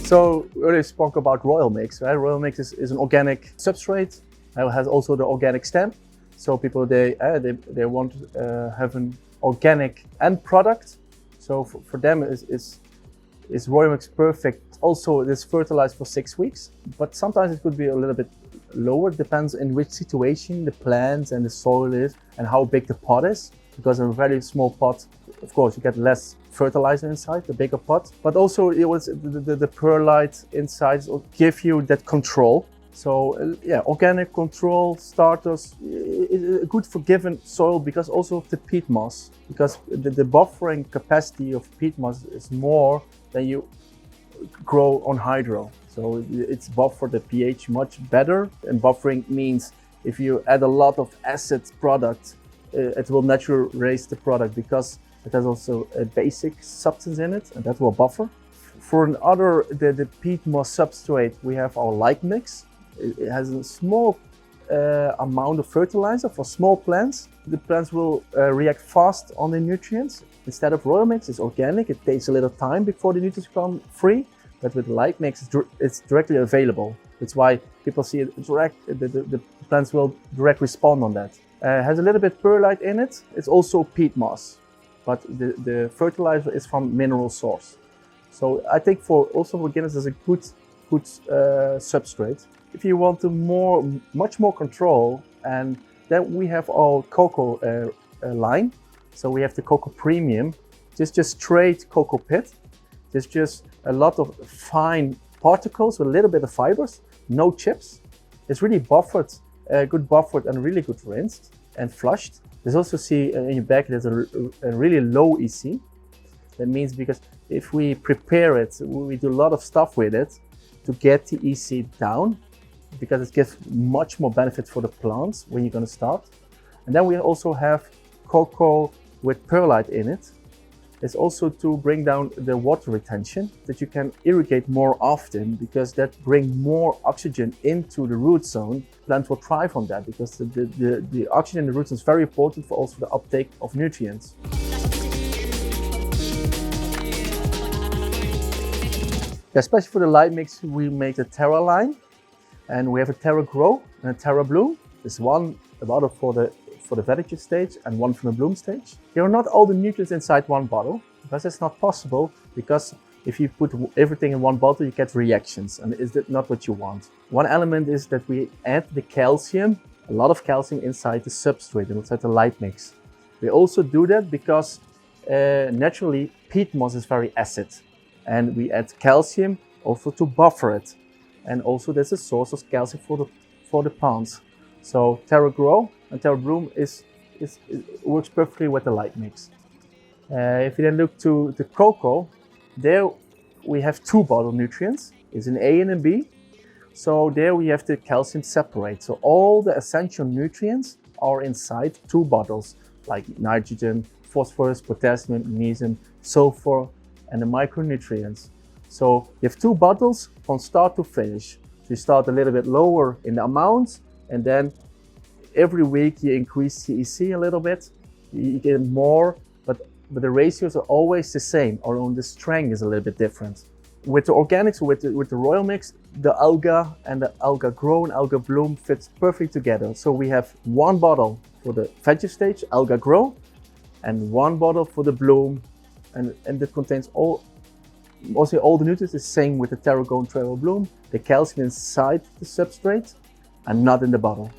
So we already spoke about Royal Mix, right? Royal Mix is an organic substrate. It has also the organic stamp. So people, they want to have an organic end product. So for them is Royal Mix perfect. Also, it is fertilized for 6 weeks, but sometimes it could be a little bit lower. Depends in which situation the plants and the soil is and how big the pot is. Because in a very small pot, of course, you get less fertilizer inside, the bigger pot. But also, it was the perlite inside will give you that control. So yeah, organic control starters is good for given soil because also of the peat moss. Because the buffering capacity of peat moss is more than you grow on hydro. So it's buffer the pH much better. And buffering means if you add a lot of acid product, it will naturally raise the product because it has also a basic substance in it, and that will buffer. For the peat moss substrate, we have our light mix. It has a small amount of fertilizer for small plants. The plants will react fast on the nutrients. Instead of Royal Mix, it's organic. It takes a little time before the nutrients become free, but with light mix, it's directly available. That's why people see it direct. The plants will direct respond on that. Has a little bit perlite in it. It's also peat moss, but the fertilizer is from mineral source. So I think for beginners, it's a good substrate. If you want much more control, and then we have our cocoa line. So we have the cocoa premium, just straight cocoa pit. There's just a lot of fine particles with a little bit of fibers, no chips. It's really buffered. Good buffered and really good rinsed and flushed. There's also in your bag there's a really low EC. That means because if we prepare it, we do a lot of stuff with it to get the EC down, because it gives much more benefit for the plants when you're going to start. And then we also have cocoa with perlite in it. It's also to bring down the water retention, that you can irrigate more often, because that brings more oxygen into the root zone. Plants will thrive on that because the oxygen in the root zone is very important for also the uptake of nutrients. Especially for the light mix, we make the Terra line, and we have a Terra Grow and a Terra Bloom. There's one bottle for the vegetative stage and one from the bloom stage. There are not all the nutrients inside one bottle, because it's not possible, because if you put everything in one bottle, you get reactions, and is that not what you want? One element is that we add the calcium, a lot of calcium inside the substrate, inside the light mix. We also do that because naturally peat moss is very acid, and we add calcium also to buffer it. And also there's a source of calcium for the plants. So Terra Grow and Terra Bloom works perfectly with the light mix. If you then look to the cocoa, there we have two bottle nutrients. It's an A and a B. So there we have the calcium separate. So all the essential nutrients are inside two bottles, like nitrogen, phosphorus, potassium, magnesium, sulfur, and the micronutrients. So you have two bottles from start to finish. So you start a little bit lower in the amounts, and then every week you increase the EC a little bit. You get more, but the ratios are always the same, or on the strength is a little bit different. With the organics, with the Royal Mix, the Alga and the Alga Grow and Alga Bloom fits perfectly together. So we have one bottle for the veggie stage, Alga Grow, and one bottle for the Bloom, and that contains mostly all the nutrients. The same with the Terra Grow and Terra Bloom. The calcium inside the substrate and not in the bottle.